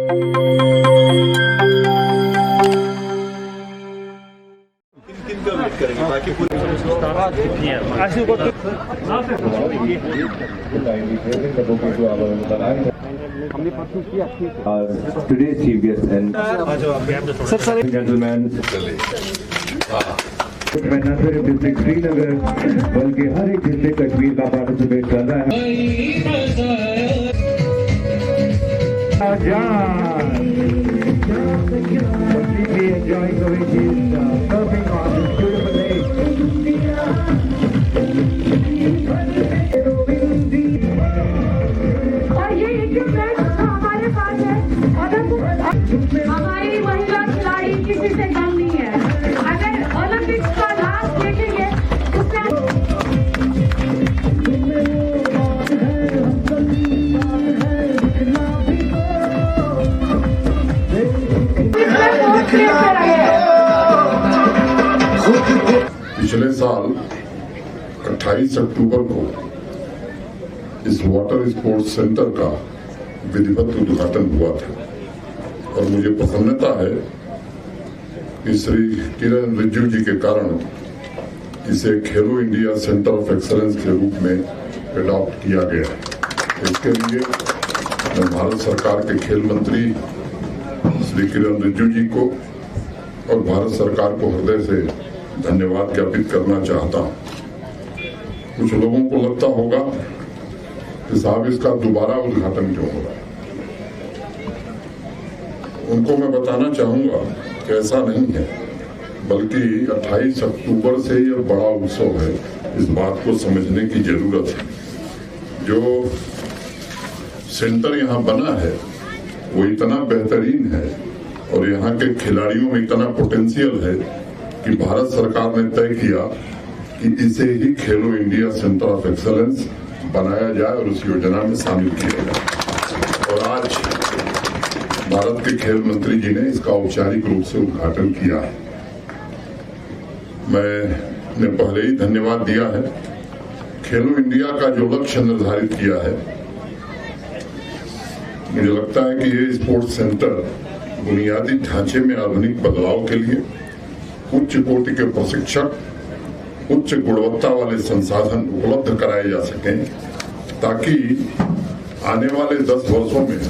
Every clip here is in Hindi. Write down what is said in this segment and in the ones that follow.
Today's chief guest and gentlemen, मैं न सिर्फ डिस्ट्रिक्ट श्रीनगर बल्कि हर एक डिस्ट्रिक्ट कश्मीर का पार्टिसिपेट कर रहा है। और ये इक्विपमेंट हमारे पास है, हमारी महिला खिलाड़ी किसी से कम नहीं है। अगर ओलंपिक्स का लास्ट देखेंगे पिछले साल 28 अक्टूबर को इस वाटर स्पोर्ट्स सेंटर का विधिवत उद्घाटन हुआ था और मुझे प्रसन्नता है कि श्री किरण रिजिजू जी के कारण इसे खेलो इंडिया सेंटर ऑफ एक्सीलेंस के रूप में अडॉप्ट किया गया है। इसके लिए मैं भारत सरकार के खेल मंत्री श्री किरण रिजिजू जी को और भारत सरकार को हृदय से धन्यवाद ज्ञापित करना चाहता हूं। कुछ लोगों को लगता होगा कि साहब इसका दोबारा उद्घाटन क्यों हो रहा है। उनको मैं बताना चाहूंगा कि ऐसा नहीं है, बल्कि 28 अक्टूबर से यह बड़ा उत्सव है। इस बात को समझने की जरूरत है। जो सेंटर यहाँ बना है वो इतना बेहतरीन है और यहाँ के खिलाड़ियों में इतना पोटेंशियल है कि भारत सरकार ने तय किया कि इसे ही खेलो इंडिया सेंटर ऑफ एक्सीलेंस बनाया जाए और उस योजना में शामिल किया जाए। और आज भारत के खेल मंत्री जी ने इसका औपचारिक रूप से उद्घाटन किया है। मैंने पहले ही धन्यवाद दिया है। खेलो इंडिया का जो लक्ष्य निर्धारित किया है, मुझे लगता है कि ये स्पोर्ट्स सेंटर बुनियादी ढांचे में आधुनिक बदलाव के लिए उच्च कोटि के प्रशिक्षक, उच्च गुणवत्ता वाले संसाधन उपलब्ध कराए जा सकें, ताकि आने वाले 10 वर्षों में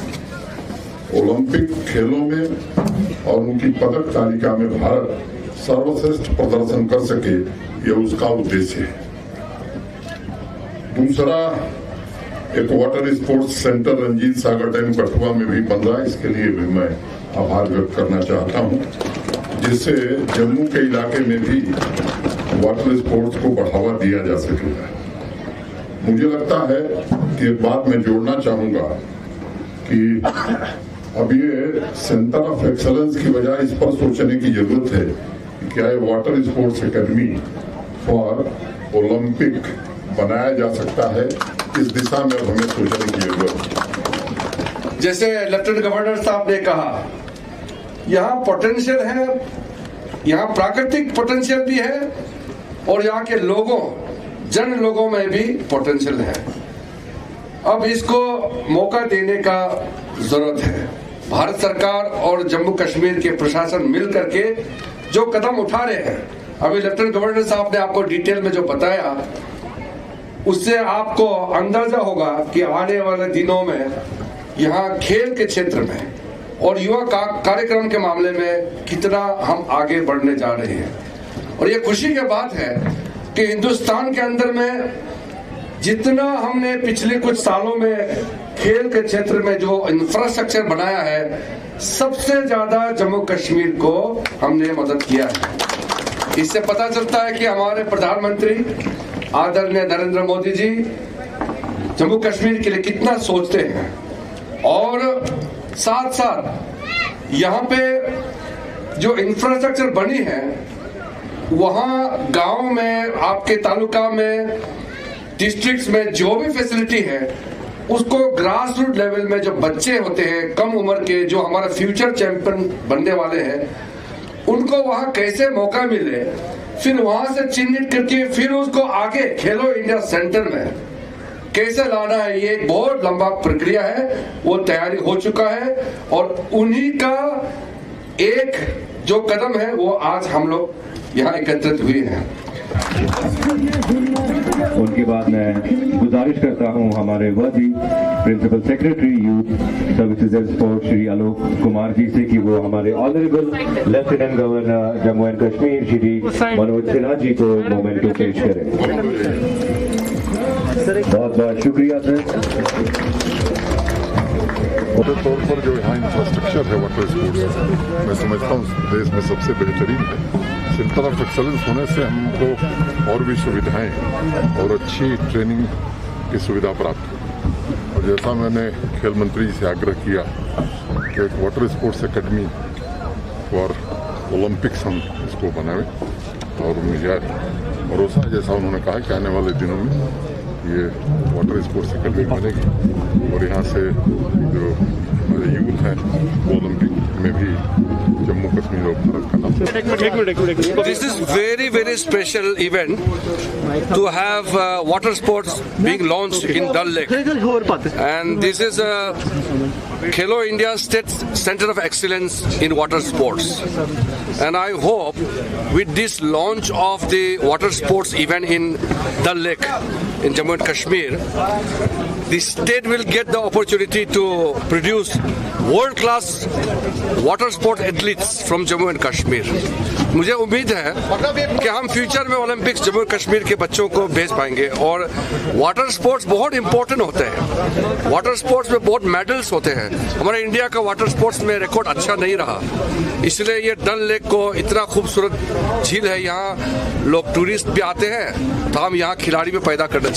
ओलंपिक खेलों में और उनकी पदक तालिका में भारत सर्वश्रेष्ठ प्रदर्शन कर सके, यह उसका उद्देश्य है। दूसरा, एक water sports centre Ranjit Sagar dam Kathua में भी बन रहा है। इसके लिए भी मैं आभार व्यक्त करना चाहता हूं, जिससे जम्मू के इलाके में भी वाटर स्पोर्ट्स को बढ़ावा दिया जा सकेगा। मुझे लगता है कि एक बात मैं जोड़ना चाहूंगा कि अब ये सेंटर ऑफ एक्सीलेंस की बजाय इस पर सोचने की जरूरत है कि क्या ये water sports academy for Olympic बनाया जा सकता है। इस दिशा में हमें सोचने की जरूरत है। जैसे लेफ्टिनेंट गवर्नर साहब ने कहा, यहाँ पोटेंशियल है, यहाँ प्राकृतिक पोटेंशियल भी है और यहाँ के लोगों, जन लोगों में भी पोटेंशियल है। अब इसको मौका देने का जरूरत है। भारत सरकार और जम्मू कश्मीर के प्रशासन मिल करके जो कदम उठा रहे हैं, अभी लेफ्टिनेंट गवर्नर साहब ने आपको डिटेल में जो बताया, उससे आपको अंदाजा होगा कि आने वाले दिनों में यहाँ खेल के क्षेत्र में और युवा कार्यक्रम के मामले में कितना हम आगे बढ़ने जा रहे हैं। और ये खुशी की बात है कि हिंदुस्तान के अंदर में जितना हमने पिछले कुछ सालों में खेल के क्षेत्र में जो इंफ्रास्ट्रक्चर बनाया है, सबसे ज्यादा जम्मू कश्मीर को हमने मदद किया है। इससे पता चलता है कि हमारे प्रधानमंत्री आदरणीय नरेंद्र मोदी जी जम्मू कश्मीर के लिए कितना सोचते हैं। और साथ साथ यहाँ पे जो इंफ्रास्ट्रक्चर बनी है, वहाँ गांव में, आपके तालुका में, डिस्ट्रिक्ट्स में जो भी फैसिलिटी है, उसको ग्रास रूट लेवल में जो बच्चे होते हैं कम उम्र के, जो हमारा फ्यूचर चैंपियन बनने वाले हैं, उनको वहाँ कैसे मौका मिले, फिर वहाँ से चिन्हित करके फिर उसको आगे खेलो इंडिया सेंटर में कैसे लाना है, ये एक बहुत लंबा प्रक्रिया है, वो तैयारी हो चुका है और उन्हीं का एक जो कदम है वो आज हम लोग यहाँ एकत्रित हुए हैं। उनके बाद मैं गुजारिश करता हूं हमारे वर्दी principal secretary youth services and sports Shri Alok Kumar ji से कि वो हमारे honourable lieutenant governor Jammu and Kashmir Shri Manoj Sinha ji को मोमेंट को पेश करें। बहुत बहुत शुक्रिया सर। तौर पर जो यहाँ इंफ्रास्ट्रक्चर है वाटर स्पोर्ट्स, मैं समझता हूँ देश में सबसे बेहतरीन है। सेंटर ऑफ एक्सेलेंस होने से हमको और भी सुविधाएं और अच्छी ट्रेनिंग की सुविधा प्राप्त हो। और जैसा मैंने खेल मंत्री से आग्रह किया कि एक water sports academy for Olympics हम इसको बनाएं, और मुझे भरोसा है जैसा उन्होंने कहा कि आने वाले दिनों में ये वाटर स्पोर्ट्स एकेडमी बनेगी और यहाँ से जो हमारे यूथ हैं ओलंपिक में भी जम्मू कश्मीर और भारत का नाम। This is very special event to have water sports being launched in Dal Lake, and this is Khelo India State Center of Excellence in water sports, and I hope with this launch of the water sports event in Dal Lake in Jammu and Kashmir, the state will get the opportunity to produce world-class water sport athletes from Jammu and Kashmir. मुझे उम्मीद है कि हम फ्यूचर में ओलंपिक्स जम्मू कश्मीर के बच्चों को भेज पाएंगे, और वाटर स्पोर्ट्स बहुत इंपॉर्टेंट होते हैं। वाटर स्पोर्ट्स में बहुत मेडल्स होते हैं। हमारे इंडिया का वाटर स्पोर्ट्स में रिकॉर्ड अच्छा नहीं रहा, इसलिए ये डल लेक को इतना खूबसूरत झील है, यहाँ लोग टूरिस्ट भी आते हैं, तो हम यहाँ खिलाड़ी भी पैदा करना